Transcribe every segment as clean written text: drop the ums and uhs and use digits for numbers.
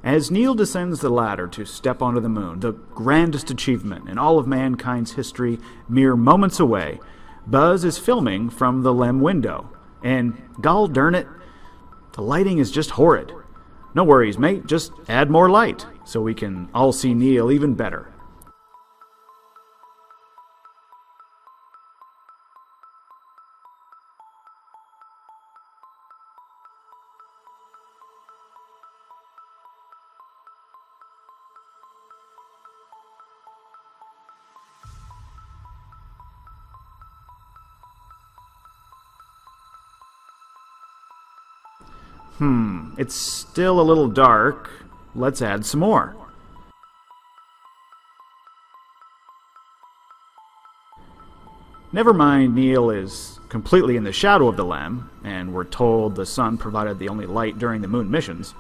As Neil descends the ladder to step onto the moon, the grandest achievement in all of mankind's history, mere moments away, Buzz is filming from the LEM window. And, gol darn it, the lighting is just horrid. No worries, mate, just add more light, so we can all see Neil even better. It's still a little dark. Let's add some more. Never mind Neil is completely in the shadow of the LEM, and we're told the sun provided the only light during the moon missions,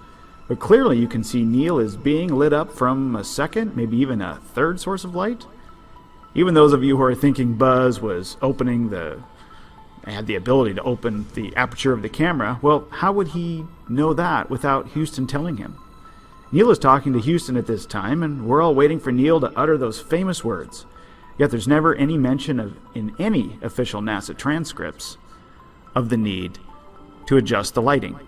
but clearly you can see Neil is being lit up from a second, maybe even a third source of light. Even those of you who are thinking Buzz was had the ability to open the aperture of the camera, well, how would he know that without Houston telling him? Neil is talking to Houston at this time, and we're all waiting for Neil to utter those famous words. Yet there's never any mention in any official NASA transcripts of the need to adjust the lighting.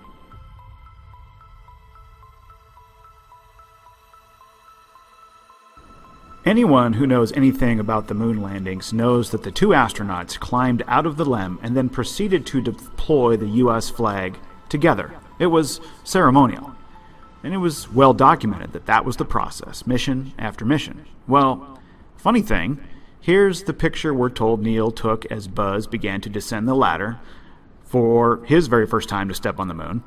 Anyone who knows anything about the moon landings knows that the two astronauts climbed out of the LEM and then proceeded to deploy the U.S. flag together. It was ceremonial. And it was well documented that that was the process, mission after mission. Well, funny thing, here's the picture we're told Neil took as Buzz began to descend the ladder for his very first time to step on the moon.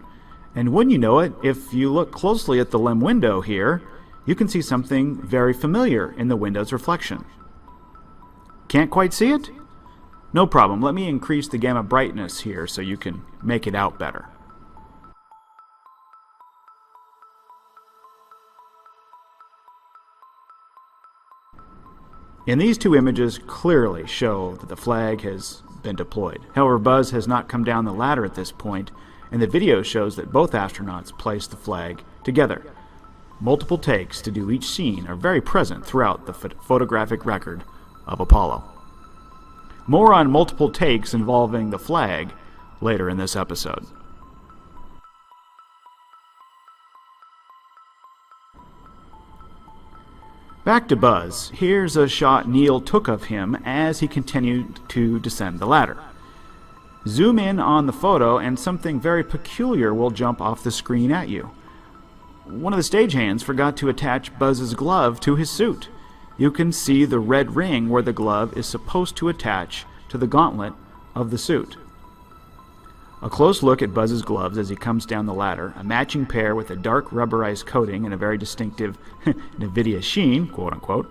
And wouldn't you know it, if you look closely at the LEM window here, you can see something very familiar in the window's reflection. Can't quite see it? No problem. Let me increase the gamma brightness here so you can make it out better. And these two images clearly show that the flag has been deployed. However, Buzz has not come down the ladder at this point, and the video shows that both astronauts placed the flag together. Multiple takes to do each scene are very present throughout the photographic record of Apollo. More on multiple takes involving the flag later in this episode. Back to Buzz. Here's a shot Neil took of him as he continued to descend the ladder. Zoom in on the photo and something very peculiar will jump off the screen at you. One of the stagehands forgot to attach Buzz's glove to his suit. You can see the red ring where the glove is supposed to attach to the gauntlet of the suit. A close look at Buzz's gloves as he comes down the ladder, a matching pair with a dark rubberized coating and a very distinctive NVIDIA sheen, quote-unquote.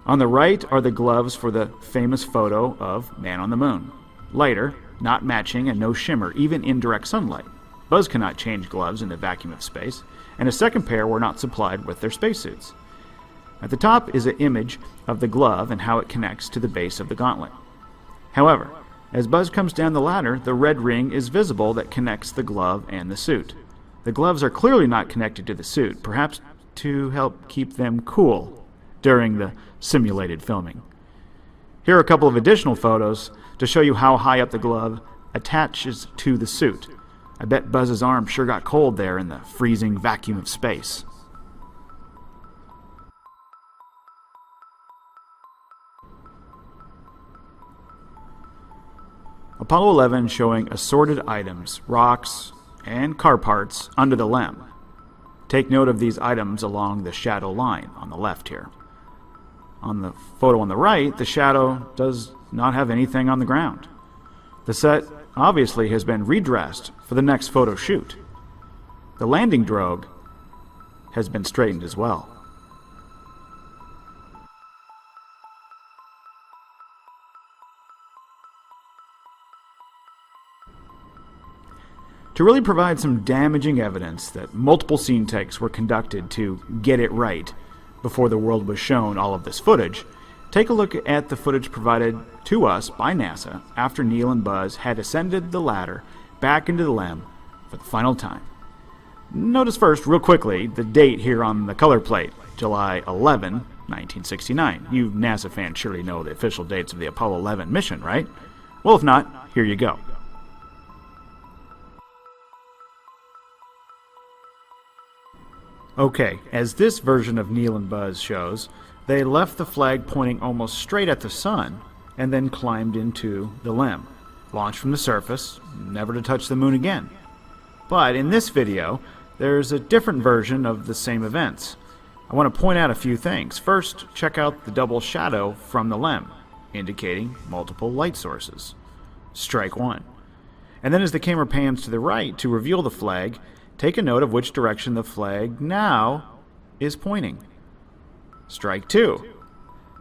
On the right are the gloves for the famous photo of Man on the Moon. Lighter, not matching, and no shimmer, even in direct sunlight. Buzz cannot change gloves in the vacuum of space, and a second pair were not supplied with their spacesuits. At the top is an image of the glove and how it connects to the base of the gauntlet. However, as Buzz comes down the ladder, the red ring is visible that connects the glove and the suit. The gloves are clearly not connected to the suit, perhaps to help keep them cool during the simulated filming. Here are a couple of additional photos to show you how high up the glove attaches to the suit. I bet Buzz's arm sure got cold there in the freezing vacuum of space. Apollo 11 showing assorted items, rocks, and car parts under the LEM. Take note of these items along the shadow line on the left here. On the photo on the right, the shadow does not have anything on the ground. The set obviously has been redressed for the next photo shoot. The landing drogue has been straightened as well. To really provide some damaging evidence that multiple scene takes were conducted to get it right before the world was shown all of this footage, take a look at the footage provided to us by NASA after Neil and Buzz had ascended the ladder back into the LEM for the final time. Notice first, real quickly, the date here on the color plate, July 11, 1969. You NASA fans surely know the official dates of the Apollo 11 mission, right? Well, if not, here you go. Okay, as this version of Neil and Buzz shows, they left the flag pointing almost straight at the sun and then climbed into the LEM, launched from the surface, never to touch the moon again. But in this video, there's a different version of the same events. I want to point out a few things. First, check out the double shadow from the LEM, indicating multiple light sources. Strike one. And then as the camera pans to the right to reveal the flag, take a note of which direction the flag now is pointing. Strike two.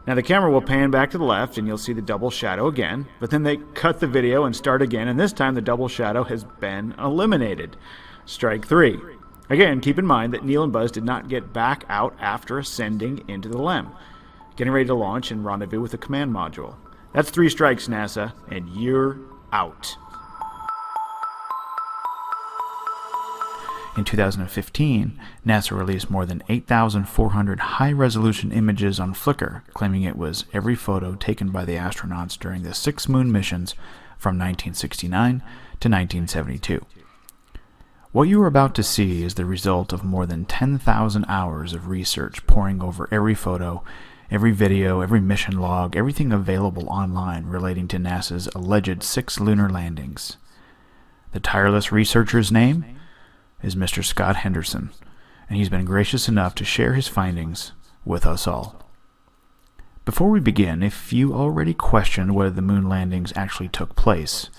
Now the camera will pan back to the left and you'll see the double shadow again, but then they cut the video and start again, and this time the double shadow has been eliminated. Strike three. Again, keep in mind that Neil and Buzz did not get back out after ascending into the LEM, getting ready to launch and rendezvous with the command module. That's 3 strikes, NASA, and you're out. In 2015, NASA released more than 8,400 high-resolution images on Flickr, claiming it was every photo taken by the astronauts during the 6 moon missions from 1969 to 1972. What you are about to see is the result of more than 10,000 hours of research poring over every photo, every video, every mission log, everything available online relating to NASA's alleged 6 lunar landings. The tireless researcher's name is Mr. Scott Henderson, and he's been gracious enough to share his findings with us all. Before we begin, if you already questioned whether the moon landings actually took place,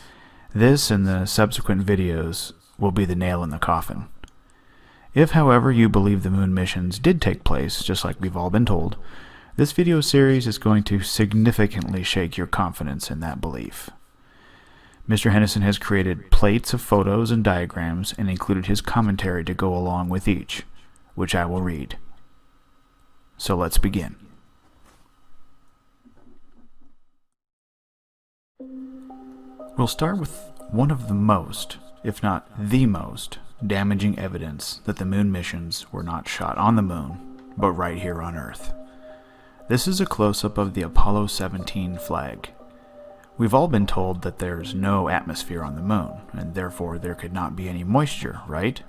this and the subsequent videos will be the nail in the coffin. If, however, you believe the moon missions did take place, just like we've all been told, this video series is going to significantly shake your confidence in that belief. Mr. Henderson has created plates of photos and diagrams and included his commentary to go along with each, which I will read. So let's begin. We'll start with one of the most, if not the most, damaging evidence that the moon missions were not shot on the moon, but right here on Earth. This is a close-up of the Apollo 17 flag. We've all been told that there's no atmosphere on the moon, and therefore there could not be any moisture, right?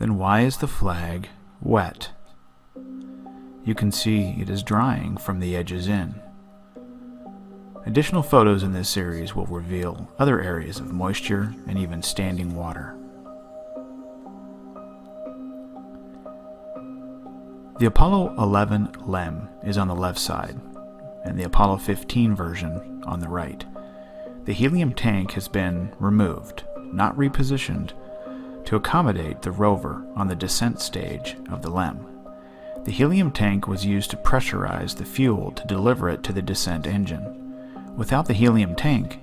Then why is the flag wet? You can see it is drying from the edges in. Additional photos in this series will reveal other areas of moisture and even standing water. The Apollo 11 LEM is on the left side, and the Apollo 15 version on the right. The helium tank has been removed, not repositioned, to accommodate the rover on the descent stage of the LEM. The helium tank was used to pressurize the fuel to deliver it to the descent engine. Without the helium tank,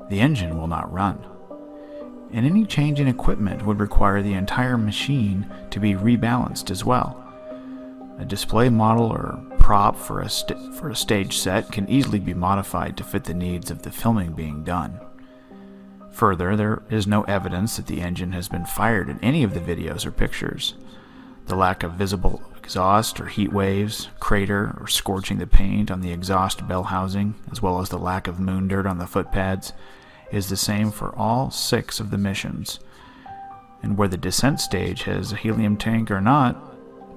the engine will not run. And any change in equipment would require the entire machine to be rebalanced as well. A display model or prop for a stage set can easily be modified to fit the needs of the filming being done. Further, there is no evidence that the engine has been fired in any of the videos or pictures. The lack of visible exhaust or heat waves, crater, or scorching the paint on the exhaust bell housing, as well as the lack of moon dirt on the footpads, is the same for all 6 of the missions. And where the descent stage has a helium tank or not,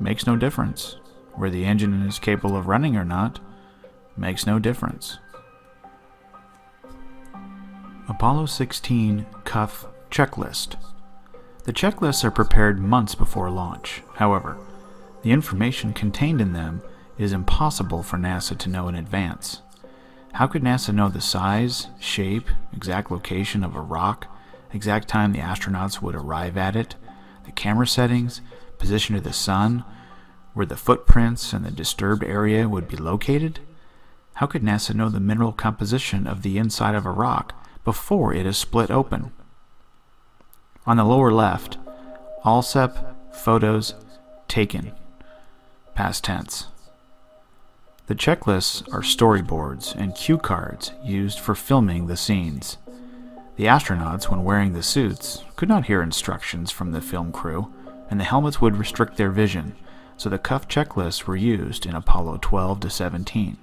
makes no difference. Where the engine is capable of running or not, makes no difference. Apollo 16 Cuff Checklist. The checklists are prepared months before launch. However, the information contained in them is impossible for NASA to know in advance. How could NASA know the size, shape, exact location of a rock, exact time the astronauts would arrive at it, the camera settings, position of the sun, where the footprints and the disturbed area would be located? How could NASA know the mineral composition of the inside of a rock before it is split open? On the lower left, ALSEP photos taken, past tense. The checklists are storyboards and cue cards used for filming the scenes. The astronauts, when wearing the suits, could not hear instructions from the film crew. and the helmets would restrict their vision, so the cuff checklists were used in Apollo 12 to 17.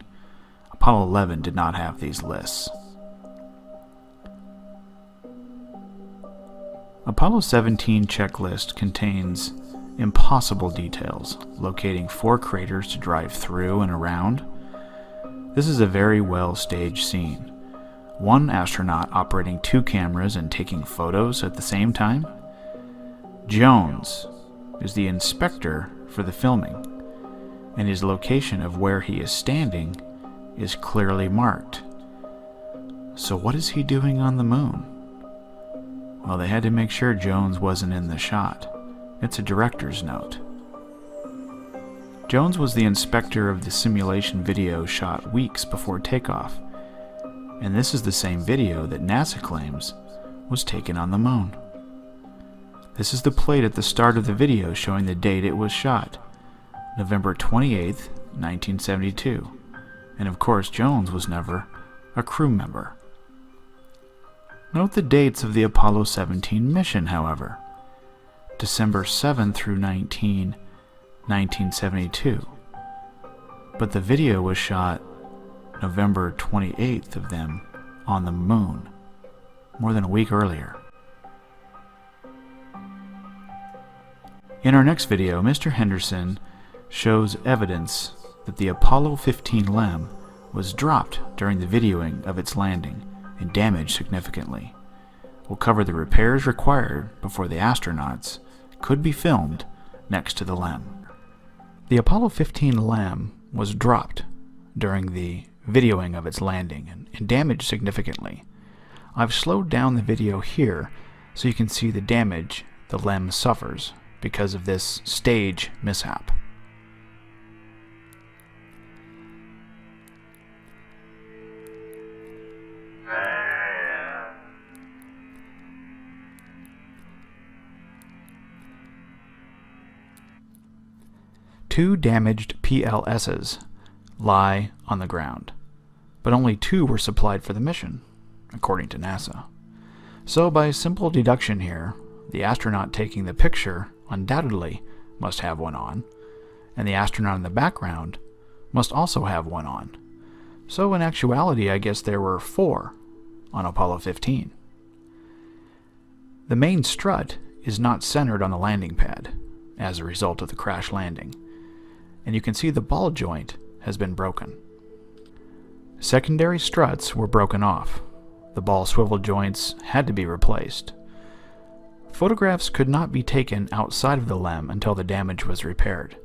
Apollo 11 did not have these lists. Apollo 17 checklist contains impossible details, locating 4 craters to drive through and around. This is a very well staged scene. One astronaut operating 2 cameras and taking photos at the same time. Jones is the inspector for the filming, and his location of where he is standing is clearly marked. So what is he doing on the moon? Well, they had to make sure Jones wasn't in the shot. It's a director's note. Jones was the inspector of the simulation video shot weeks before takeoff, and this is the same video that NASA claims was taken on the moon. This is the plate at the start of the video showing the date it was shot, November 28th, 1972, and of course Jones was never a crew member. Note the dates of the Apollo 17 mission, however. December 7 through 19, 1972. But the video was shot November 28th of them on the moon, more than a week earlier. In our next video, Mr. Henderson shows evidence that the Apollo 15 LEM was dropped during the videoing of its landing and damaged significantly. We'll cover the repairs required before the astronauts could be filmed next to the LEM. The Apollo 15 LEM was dropped during the videoing of its landing and damaged significantly. I've slowed down the video here so you can see the damage the LEM suffers because of this stage mishap. Two damaged PLSs lie on the ground, but only 2 were supplied for the mission, according to NASA. So by simple deduction here, the astronaut taking the picture undoubtedly must have one on, and the astronaut in the background must also have one on. So in actuality, I guess there were 4 on Apollo 15. The main strut is not centered on the landing pad as a result of the crash landing, and you can see the ball joint has been broken. Secondary struts were broken off. The ball swivel joints had to be replaced. Photographs could not be taken outside of the LEM until the damage was repaired.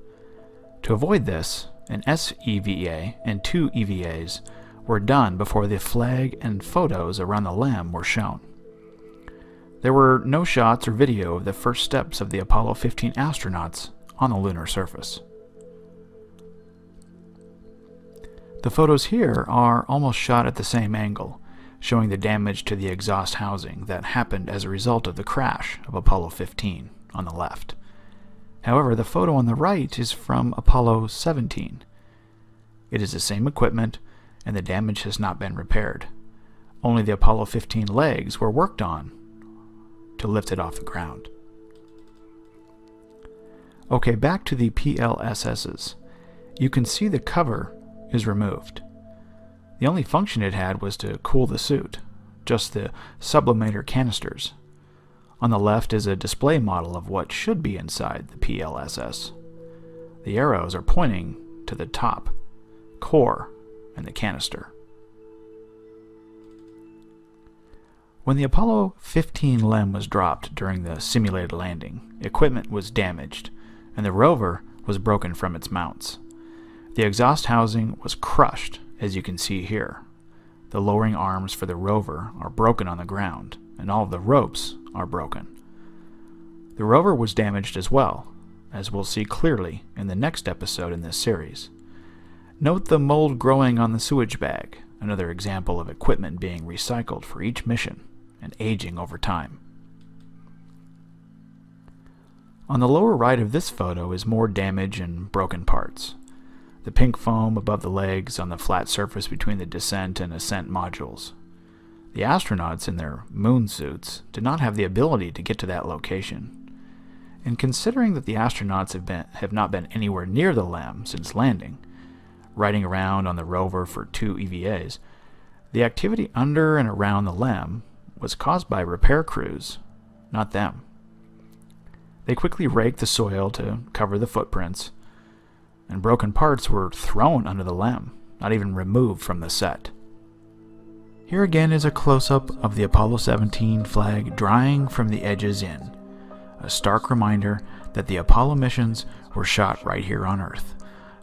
To avoid this, an SEVA and 2 EVAs were done before the flag and photos around the LEM were shown. There were no shots or video of the first steps of the Apollo 15 astronauts on the lunar surface. The photos here are almost shot at the same angle, showing the damage to the exhaust housing that happened as a result of the crash of Apollo 15 on the left. However, the photo on the right is from Apollo 17. It is the same equipment, and the damage has not been repaired. Only the Apollo 15 legs were worked on to lift it off the ground. Okay, back to the PLSSs. You can see the cover is removed. The only function it had was to cool the suit, just the sublimator canisters. On the left is a display model of what should be inside the PLSS. The arrows are pointing to the top, core, and the canister. When the Apollo 15 LEM was dropped during the simulated landing, equipment was damaged, and the rover was broken from its mounts. The exhaust housing was crushed, as you can see here. The lowering arms for the rover are broken on the ground, and all of the ropes are broken. The rover was damaged as well, as we'll see clearly in the next episode in this series. Note the mold growing on the sewage bag, another example of equipment being recycled for each mission and aging over time. On the lower right of this photo is more damage and broken parts. The pink foam above the legs on the flat surface between the descent and ascent modules. The astronauts in their moon suits did not have the ability to get to that location. And considering that the astronauts have not been anywhere near the LEM since landing, riding around on the rover for 2 EVAs, the activity under and around the LEM was caused by repair crews, not them. They quickly raked the soil to cover the footprints, and broken parts were thrown under the LEM, not even removed from the set. Here again is a close-up of the Apollo 17 flag drying from the edges in, a stark reminder that the Apollo missions were shot right here on Earth,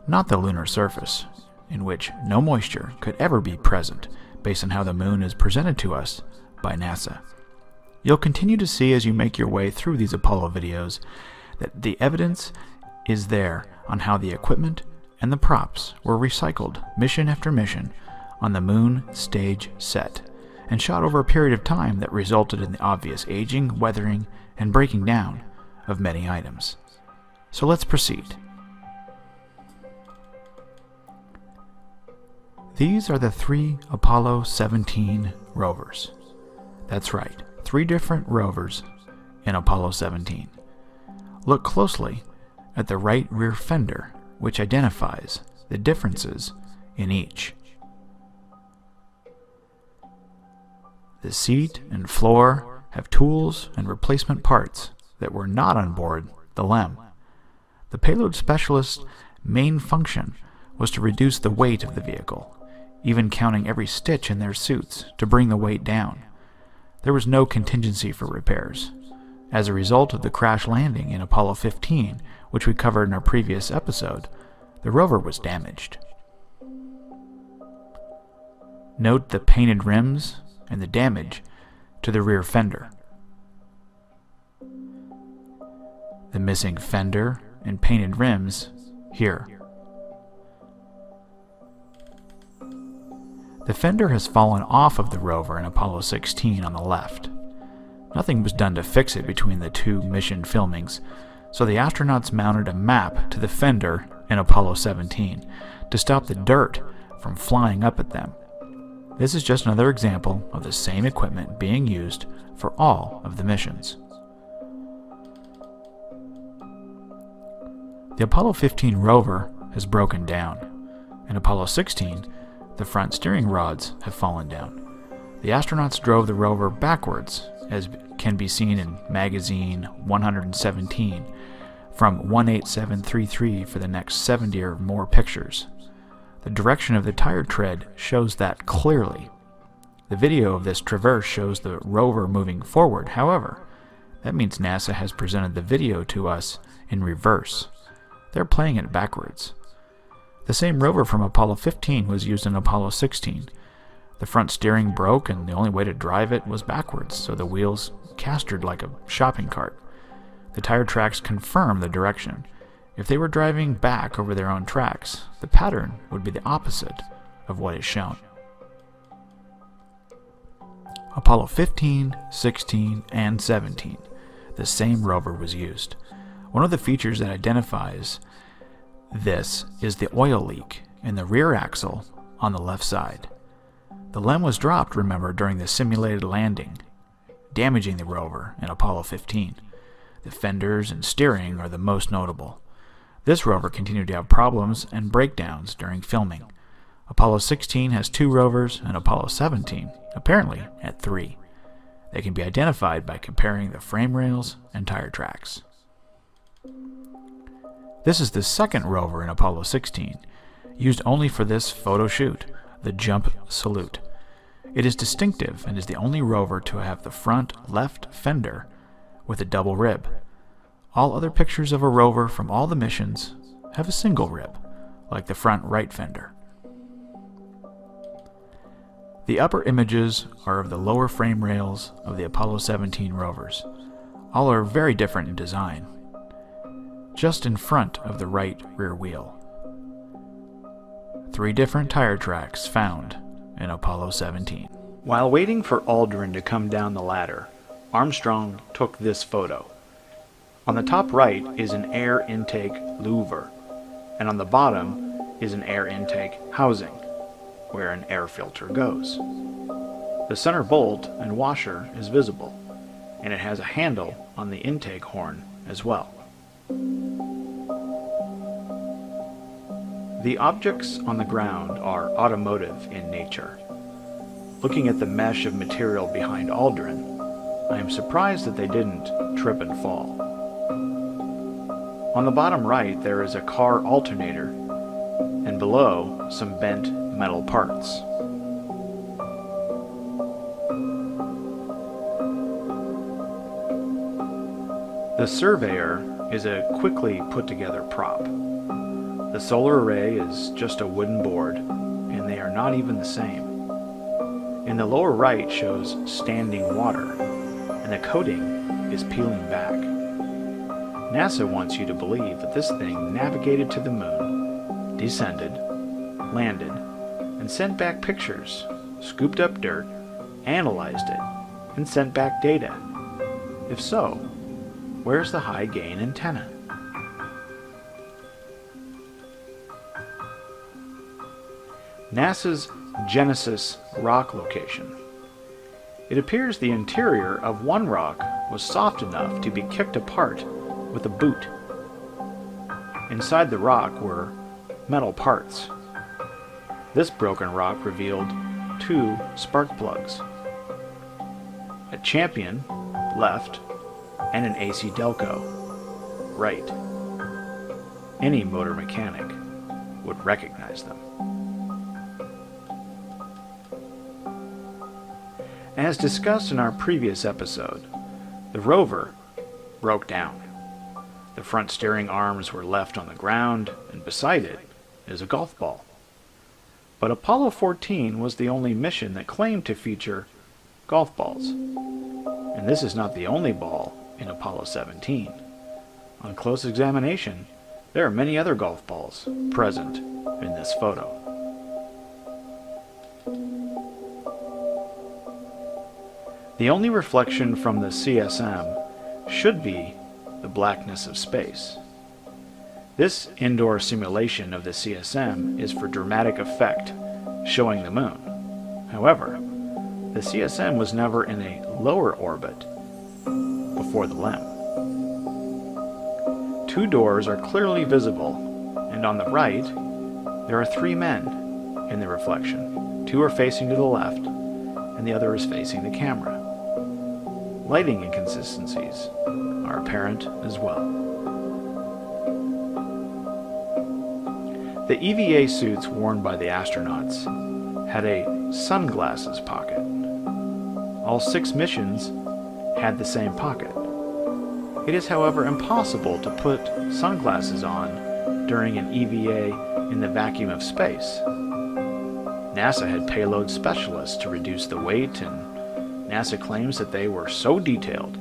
not the lunar surface, in which no moisture could ever be present based on how the moon is presented to us by NASA. You'll continue to see as you make your way through these Apollo videos that the evidence is there on how the equipment and the props were recycled mission after mission on the moon stage set and shot over a period of time that resulted in the obvious aging, weathering, and breaking down of many items. So let's proceed. These are the 3 Apollo 17 rovers. That's right, 3 different rovers in Apollo 17. Look closely at the right rear fender, which identifies the differences in each. The seat and floor have tools and replacement parts that were not on board the LEM. The payload specialist's main function was to reduce the weight of the vehicle, even counting every stitch in their suits to bring the weight down. There was no contingency for repairs. As a result of the crash landing in Apollo 15, which we covered in our previous episode, the rover was damaged. Note the painted rims and the damage to the rear fender. The missing fender and painted rims here. The fender has fallen off of the rover in Apollo 16 on the left. Nothing was done to fix it between the 2 mission filmings, so the astronauts mounted a map to the fender in Apollo 17 to stop the dirt from flying up at them. This is just another example of the same equipment being used for all of the missions. The Apollo 15 rover has broken down. In Apollo 16, the front steering rods have fallen down. The astronauts drove the rover backwards, as can be seen in magazine 117, from 18733 for the next 70 or more pictures. The direction of the tire tread shows that clearly. The video of this traverse shows the rover moving forward. However, that means NASA has presented the video to us in reverse. They're playing it backwards. The same rover from Apollo 15 was used in Apollo 16. The front steering broke and the only way to drive it was backwards, so the wheels castered like a shopping cart. The tire tracks confirm the direction. If they were driving back over their own tracks, the pattern would be the opposite of what is shown. Apollo 15, 16, and 17, the same rover was used. One of the features that identifies this is the oil leak in the rear axle on the left side. The LEM was dropped, remember, during the simulated landing, damaging the rover in Apollo 15. The fenders and steering are the most notable. This rover continued to have problems and breakdowns during filming. Apollo 16 has 2 rovers, and Apollo 17 apparently had 3. They can be identified by comparing the frame rails and tire tracks. This is the second rover in Apollo 16, used only for this photo shoot, the jump salute. It is distinctive and is the only rover to have the front left fender with a double rib. All other pictures of a rover from all the missions have a single rib, like the front right fender. The upper images are of the lower frame rails of the Apollo 17 rovers. All are very different in design, just in front of the right rear wheel. 3 different tire tracks found in Apollo 17. While waiting for Aldrin to come down the ladder, Armstrong took this photo. On the top right is an air intake louver, and on the bottom is an air intake housing, where an air filter goes. The center bolt and washer is visible, and it has a handle on the intake horn as well. The objects on the ground are automotive in nature. Looking at the mesh of material behind Aldrin, I am surprised that they didn't trip and fall. On the bottom right, there is a car alternator, and below, some bent metal parts. The Surveyor is a quickly put together prop. The solar array is just a wooden board, and they are not even the same. In the lower right shows standing water, and the coating is peeling back. NASA wants you to believe that this thing navigated to the moon, descended, landed, and sent back pictures, scooped up dirt, analyzed it, and sent back data. If so, where's the high gain antenna? NASA's Genesis rock location. It appears the interior of one rock was soft enough to be kicked apart with a boot. Inside the rock were metal parts. This broken rock revealed 2 spark plugs, a Champion, left, and an AC Delco, right. Any motor mechanic would recognize them. As discussed in our previous episode, the rover broke down. The front steering arms were left on the ground, and beside it is a golf ball. But Apollo 14 was the only mission that claimed to feature golf balls. And this is not the only ball in Apollo 17. On close examination, there are many other golf balls present in this photo. The only reflection from the CSM should be the blackness of space. This indoor simulation of the CSM is for dramatic effect, showing the moon. However, the CSM was never in a lower orbit before the LEM. 2 doors are clearly visible, and on the right, there are 3 men in the reflection. 2 are facing to the left, and the other is facing the camera. Lighting inconsistencies are apparent as well. The EVA suits worn by the astronauts had a sunglasses pocket. All 6 missions had the same pocket. It is, however, impossible to put sunglasses on during an EVA in the vacuum of space. NASA had payload specialists to reduce the weight, and NASA claims that they were so detailed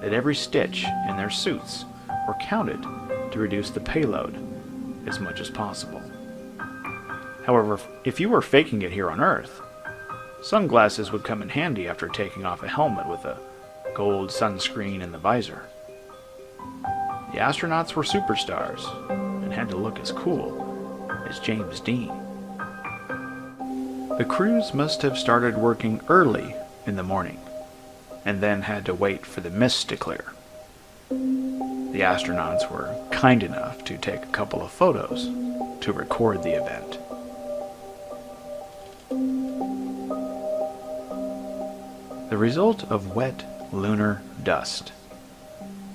that every stitch in their suits were counted to reduce the payload as much as possible. However, if you were faking it here on Earth, sunglasses would come in handy after taking off a helmet with a gold sunscreen in the visor. The astronauts were superstars and had to look as cool as James Dean. The crews must have started working early in the morning, and then had to wait for the mist to clear. The astronauts were kind enough to take a couple of photos to record the event. The result of wet lunar dust.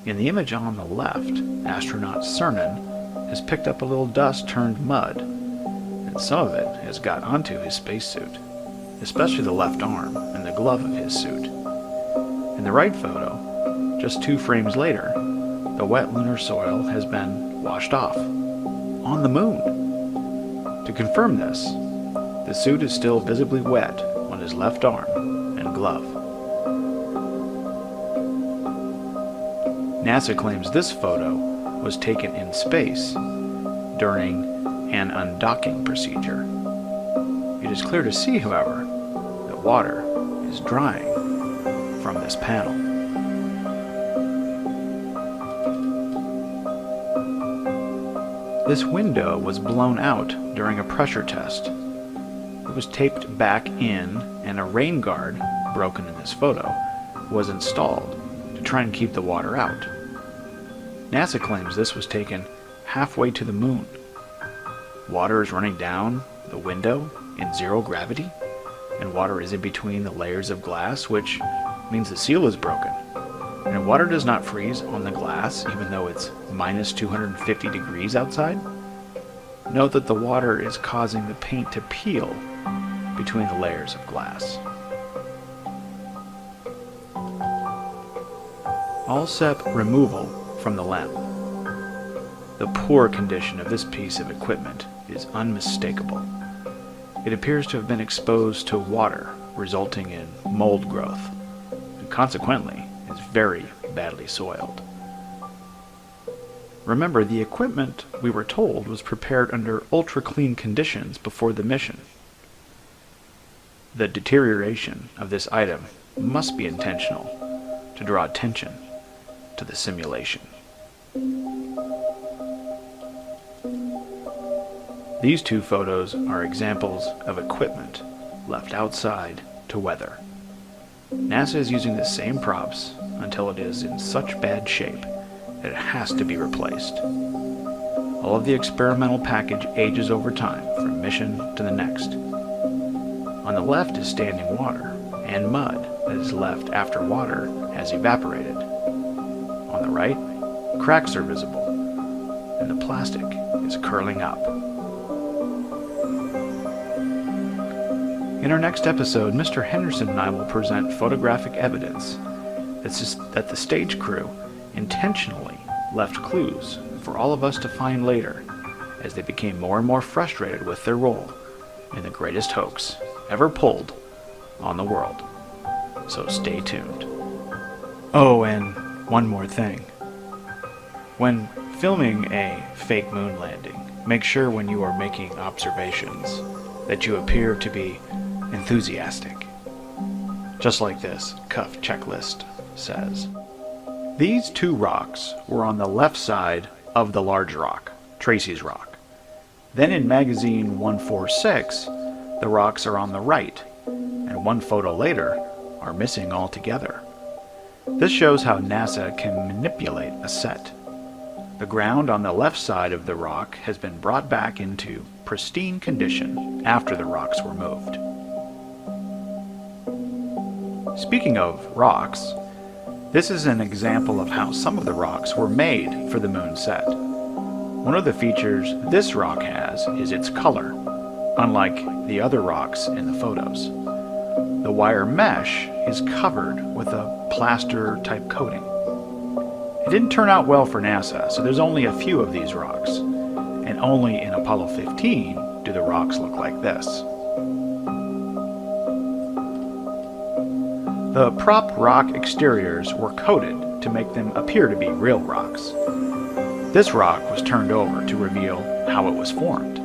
In the image on the left, astronaut Cernan has picked up a little dust turned mud, and some of it has got onto his spacesuit, especially the left arm and the glove of his suit. In the right photo, just 2 frames later, the wet lunar soil has been washed off on the moon. To confirm this, the suit is still visibly wet on his left arm and glove. NASA claims this photo was taken in space during an undocking procedure. It is clear to see, however, that water is drying from this panel. This window was blown out during a pressure test. It was taped back in, and a rain guard, broken in this photo, was installed to try and keep the water out. NASA claims this was taken halfway to the moon. Water is running down the window in zero gravity, and water is in between the layers of glass, which means the seal is broken. And water does not freeze on the glass, even though it's minus 250 degrees outside. Note that the water is causing the paint to peel between the layers of glass. All-sep removal from the lamp. The poor condition of this piece of equipment is unmistakable. It appears to have been exposed to water, resulting in mold growth, and consequently is very badly soiled. Remember, the equipment, we were told, was prepared under ultra-clean conditions before the mission. The deterioration of this item must be intentional to draw attention to the simulation. These two photos are examples of equipment left outside to weather. NASA is using the same props until it is in such bad shape that it has to be replaced. All of the experimental package ages over time from mission to the next. On the left is standing water and mud that is left after water has evaporated. On the right, cracks are visible, and the plastic is curling up. In our next episode, Mr. Henderson and I will present photographic evidence that the stage crew intentionally left clues for all of us to find later as they became more and more frustrated with their role in the greatest hoax ever pulled on the world. So stay tuned. Oh, and one more thing. When filming a fake moon landing, make sure when you are making observations that you appear to be enthusiastic. Just like this cuff checklist says. These two rocks were on the left side of the large rock, Tracy's rock. Then in magazine 146, the rocks are on the right, and one photo later are missing altogether. This shows how NASA can manipulate a set. The ground on the left side of the rock has been brought back into pristine condition after the rocks were moved. Speaking of rocks, this is an example of how some of the rocks were made for the moon set. One of the features this rock has is its color, unlike the other rocks in the photos. The wire mesh is covered with a plaster-type coating. It didn't turn out well for NASA, so there's only a few of these rocks, and only in Apollo 15 do the rocks look like this. The prop rock exteriors were coated to make them appear to be real rocks. This rock was turned over to reveal how it was formed.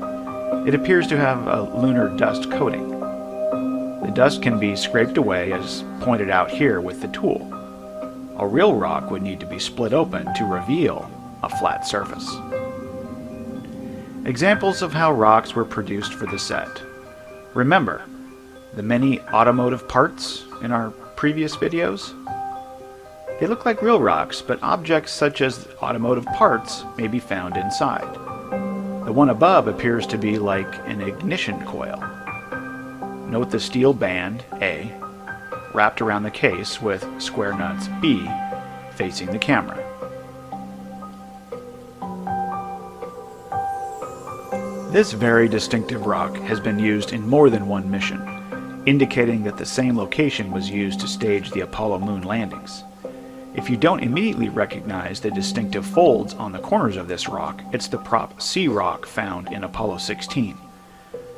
It appears to have a lunar dust coating. The dust can be scraped away as pointed out here with the tool. A real rock would need to be split open to reveal a flat surface. Examples of how rocks were produced for the set. Remember the many automotive parts in our previous videos? They look like real rocks, but objects such as automotive parts may be found inside. The one above appears to be like an ignition coil. Note the steel band, A, wrapped around the case with square nuts, B, facing the camera. This very distinctive rock has been used in more than one mission, indicating that the same location was used to stage the Apollo moon landings. If you don't immediately recognize the distinctive folds on the corners of this rock, it's the prop C rock found in Apollo 16.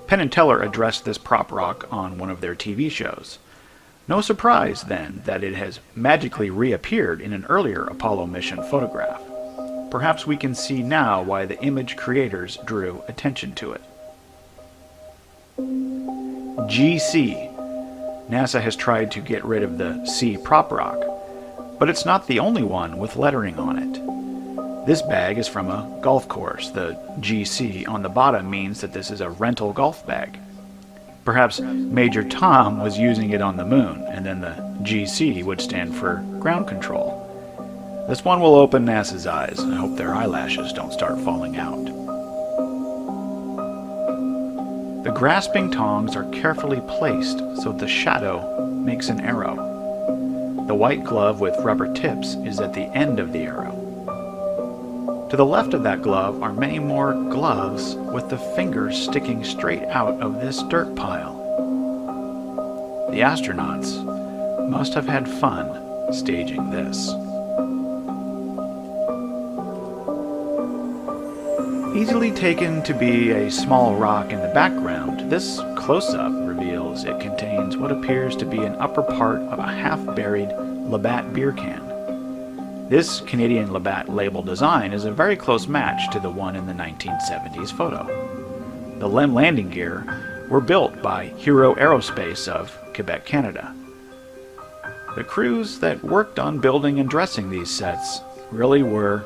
Penn and Teller addressed this prop rock on one of their TV shows. No surprise, then, that it has magically reappeared in an earlier Apollo mission photograph. Perhaps we can see now why the image creators drew attention to it. GC. NASA has tried to get rid of the C prop rock, but it's not the only one with lettering on it. This bag is from a golf course. The GC on the bottom means that this is a rental golf bag. Perhaps Major Tom was using it on the moon, and then the GC would stand for ground control. This one will open NASA's eyes. I hope their eyelashes don't start falling out. The grasping tongs are carefully placed so the shadow makes an arrow. The white glove with rubber tips is at the end of the arrow. To the left of that glove are many more gloves with the fingers sticking straight out of this dirt pile. The astronauts must have had fun staging this. Easily taken to be a small rock in the background, this close-up reveals it contains what appears to be an upper part of a half-buried Labatt beer can. This Canadian Labatt label design is a very close match to the one in the 1970s photo. The LEM landing gear were built by Hero Aerospace of Quebec, Canada. The crews that worked on building and dressing these sets really were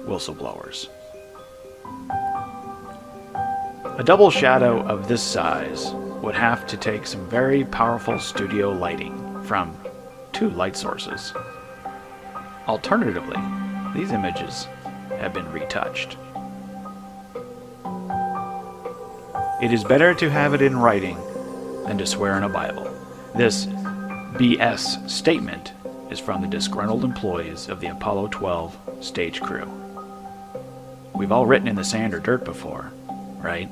whistleblowers. A double shadow of this size would have to take some very powerful studio lighting from 2 light sources. Alternatively, these images have been retouched. It is better to have it in writing than to swear in a Bible. This BS statement is from the disgruntled employees of the Apollo 12 stage crew. We've all written in the sand or dirt before, right?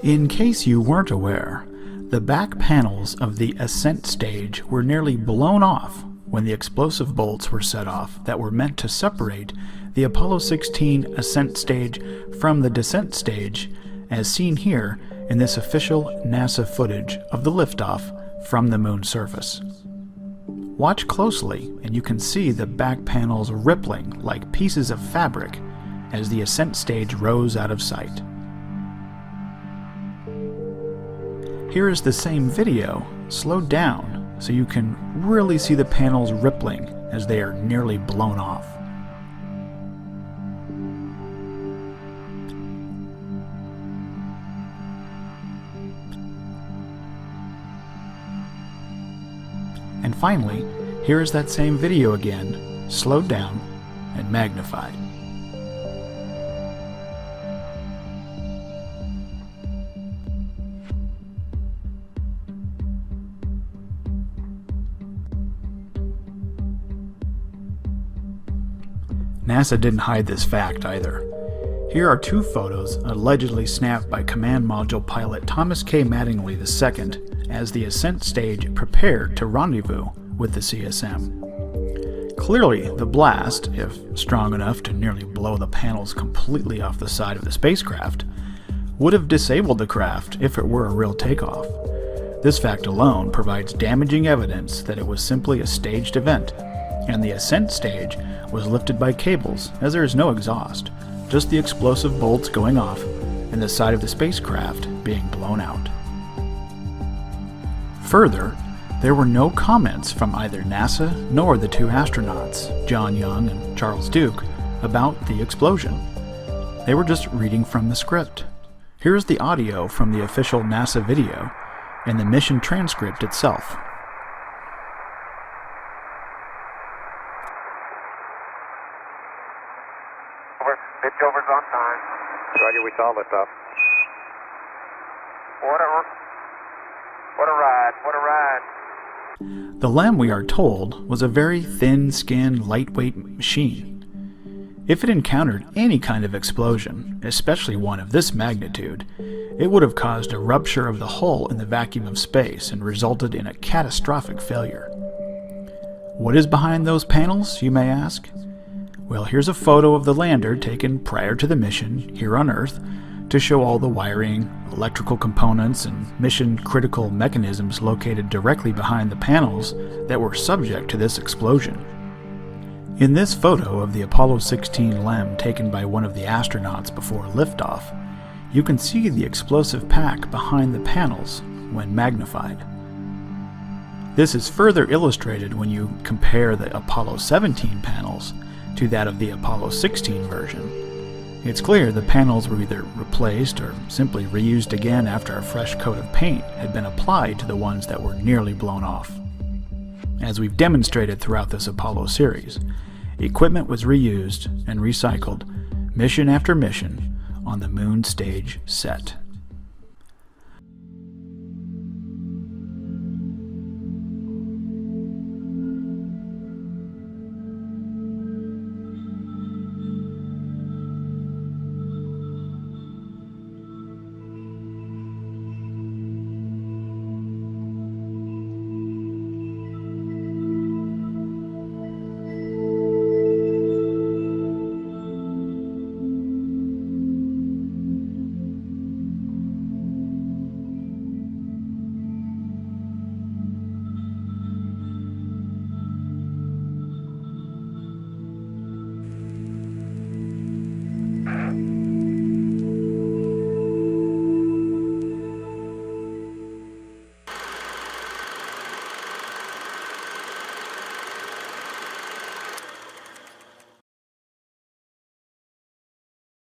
In case you weren't aware, the back panels of the ascent stage were nearly blown off when the explosive bolts were set off that were meant to separate the Apollo 16 ascent stage from the descent stage, as seen here in this official NASA footage of the liftoff from the moon's surface. Watch closely and you can see the back panels rippling like pieces of fabric as the ascent stage rose out of sight. Here is the same video, slowed down, so you can really see the panels rippling as they are nearly blown off. And finally, here is that same video again, slowed down and magnified. NASA didn't hide this fact either. Here are 2 photos allegedly snapped by Command Module pilot Thomas K. Mattingly II as the ascent stage prepared to rendezvous with the CSM. Clearly, the blast, if strong enough to nearly blow the panels completely off the side of the spacecraft, would have disabled the craft if it were a real takeoff. This fact alone provides damaging evidence that it was simply a staged event, and the ascent stage was lifted by cables as there is no exhaust, just the explosive bolts going off and the side of the spacecraft being blown out. Further, there were no comments from either NASA nor the 2 astronauts, John Young and Charles Duke, about the explosion. They were just reading from the script. Here's the audio from the official NASA video and the mission transcript itself. Pitchover's on time. Roger, we saw lift up. What a ride, what a ride. The LEM, we are told, was a very thin-skinned, lightweight machine. If it encountered any kind of explosion, especially one of this magnitude, it would have caused a rupture of the hull in the vacuum of space and resulted in a catastrophic failure. What is behind those panels, you may ask? Well, here's a photo of the lander taken prior to the mission here on Earth to show all the wiring, electrical components, and mission-critical mechanisms located directly behind the panels that were subject to this explosion. In this photo of the Apollo 16 LEM taken by one of the astronauts before liftoff, you can see the explosive pack behind the panels when magnified. This is further illustrated when you compare the Apollo 17 panels to that of the Apollo 16 version. It's clear the panels were either replaced or simply reused again after a fresh coat of paint had been applied to the ones that were nearly blown off. As we've demonstrated throughout this Apollo series, Equipment was reused and recycled, mission after mission, on the moon stage set.